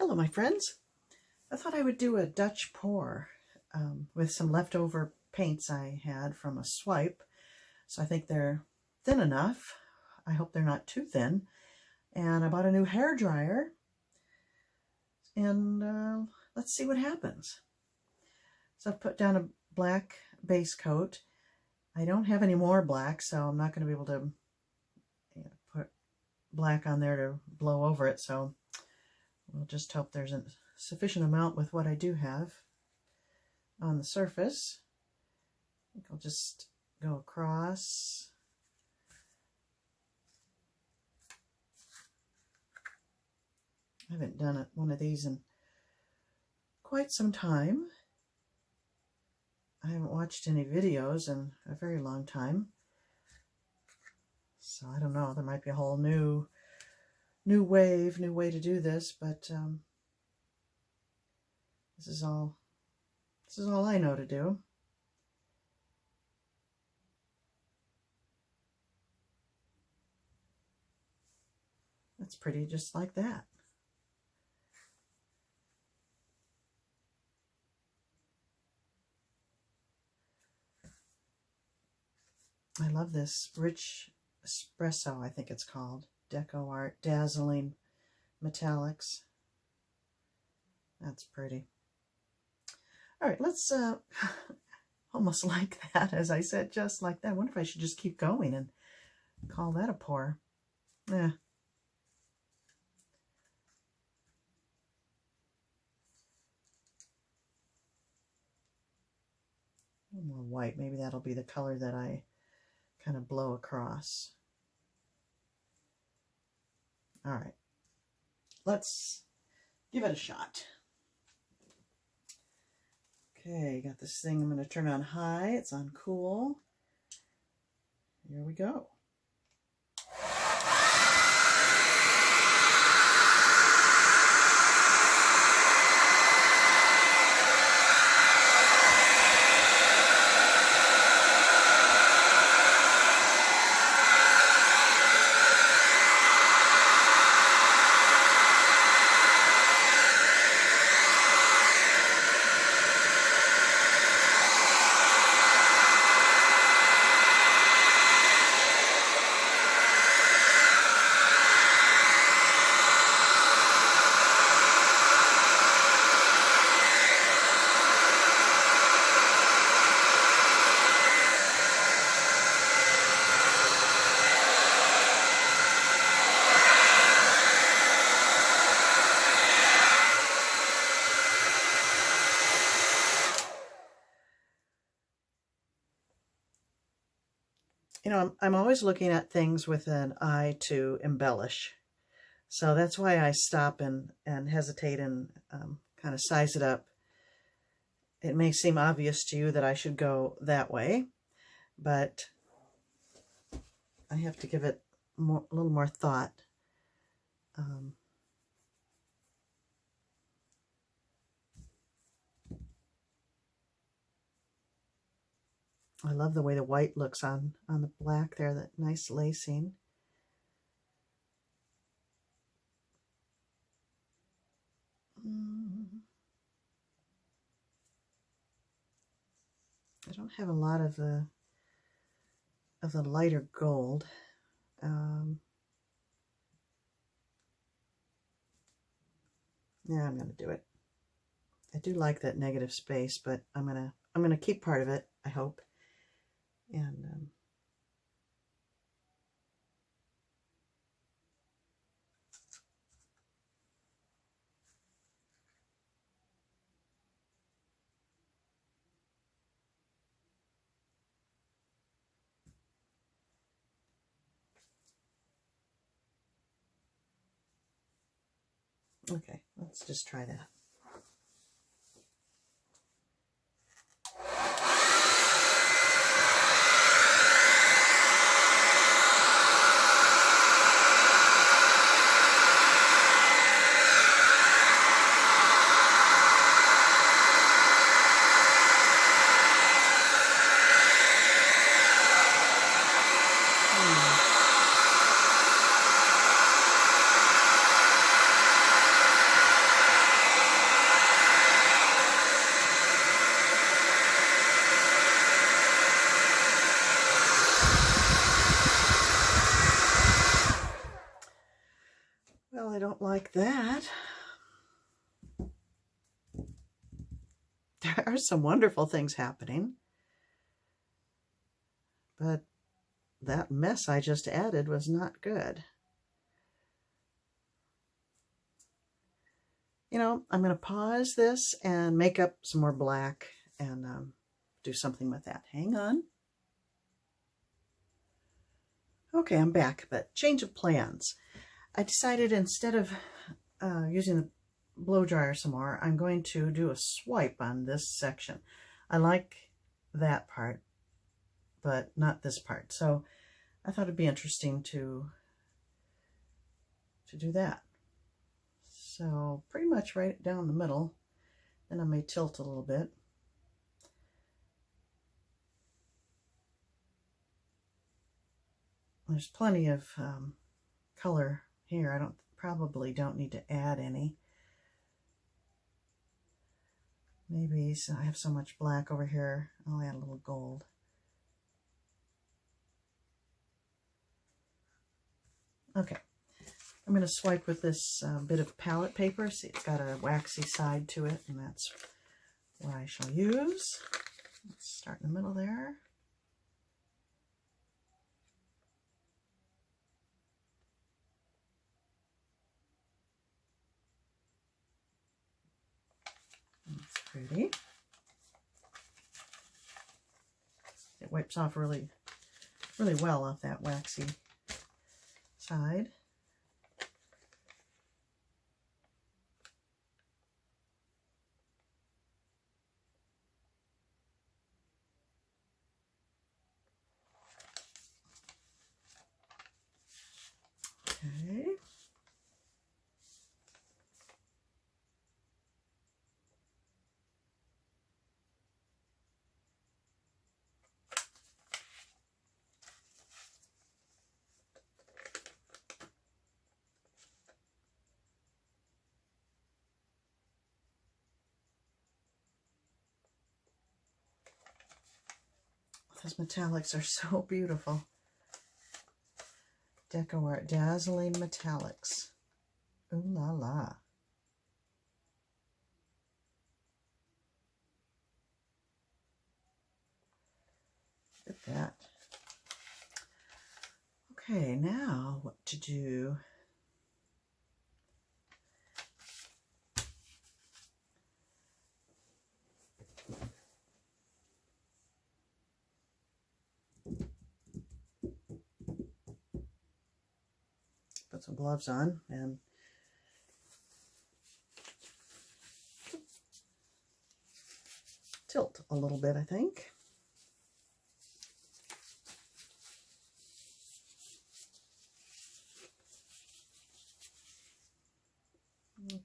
Hello, my friends. I thought I would do a Dutch pour with some leftover paints I had from a swipe. So I think they're thin enough. I hope they're not too thin. And I bought a new hair dryer. And let's see what happens. So I've put down a black base coat. I don't have any more black, so I'm not going to be able to put black on there to blow over it. So we'll just hope there's a sufficient amount with what I do have on the surface. I think I'll just go across. I haven't done one of these in quite some time. I haven't watched any videos in a very long time. So I don't know, there might be a whole new way to do this, but this is all I know to do. That's pretty, just like that. I love this rich Espresso, I think it's called. Deco Arts Dazzling Metallics. That's pretty. All right, let's almost like that, as I said, just like that. I wonder if I should just keep going and call that a pour. Yeah. A little more white. Maybe that'll be the color that I kind of blow across. All right, let's give it a shot. Okay, got this thing I'm going to turn on high. It's on cool. Here we go. You know, I'm always looking at things with an eye to embellish. So that's why I stop and hesitate and kind of size it up. It may seem obvious to you that I should go that way, but I have to give it a little more thought. I love the way the white looks on the black there, that nice lacing. I don't have a lot of the lighter gold. Yeah, I'm gonna do it. I do like that negative space, but I'm gonna keep part of it, I hope. And okay, let's just try that. like that. There are some wonderful things happening, but that mess I just added was not good. You know, I'm going to pause this and make up some more black and do something with that. Hang on. Okay, I'm back, but change of plans. I decided instead of using the blow dryer some more, I'm going to do a swipe on this section. I like that part, but not this part. So I thought it'd be interesting to do that. So pretty much right down the middle, and I may tilt a little bit. There's plenty of color here. I probably don't need to add any. Maybe so I have so much black over here, I'll add a little gold. Okay, I'm going to swipe with this bit of palette paper. See, it's got a waxy side to it, and that's what I shall use. Let's start in the middle there. That's pretty. It wipes off really well off that waxy side. Okay. Those metallics are so beautiful. Deco Arts Dazzling Metallics. Ooh la la. Look at that. Okay, now what to do? Put some gloves on and tilt a little bit, I think.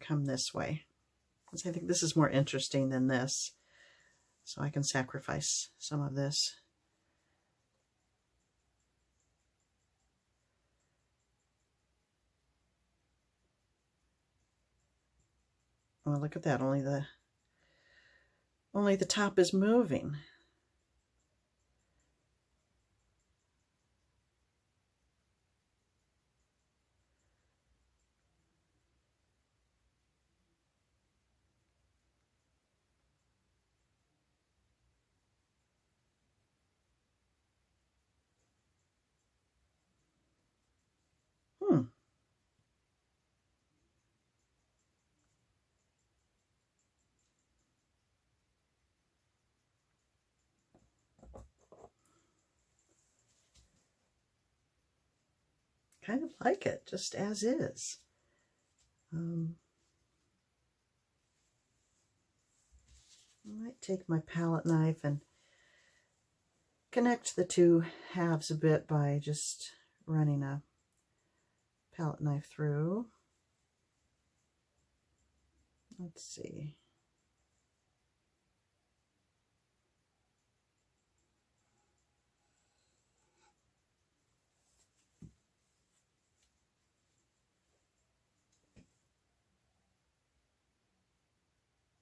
Come this way, because I think this is more interesting than this, so I can sacrifice some of this. Oh, look at that, only the top is moving. Kind of like it, just as is. I might take my palette knife and connect the two halves a bit by just running a palette knife through. Let's see.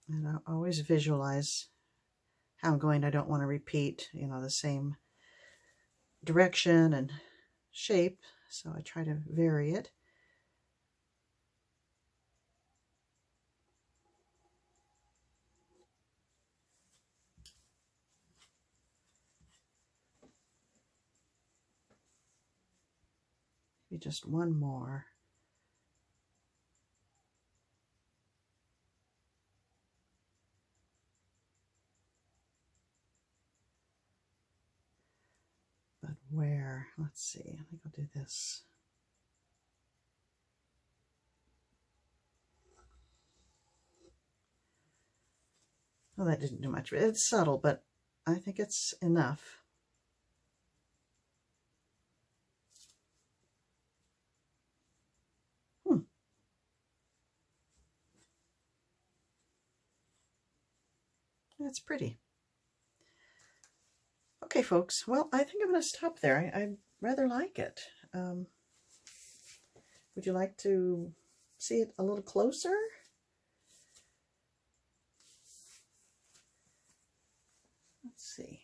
And I always visualize how I'm going. I don't want to repeat, you know, the same direction and shape, so I try to vary it. maybe just one more. But where? Let's see. I think I'll do this. Well, that didn't do much. It's subtle, but I think it's enough. That's pretty. Okay, folks. Well, I think I'm going to stop there. I rather like it. Would you like to see it a little closer? Let's see.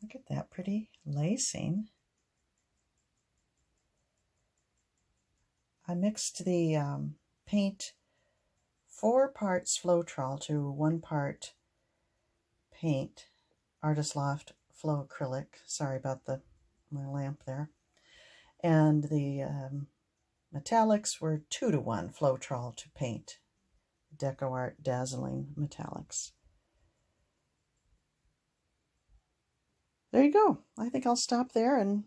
Look at that pretty lacing. I mixed the paint 4 parts Floetrol to 1 part paint, Artist Loft Flow Acrylic. Sorry about my lamp there. And the metallics were 2 to 1 Floetrol to paint, Deco Arts Dazzling Metallics. There you go. I think I'll stop there and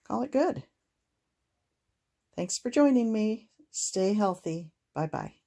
call it good. Thanks for joining me. Stay healthy. Bye-bye.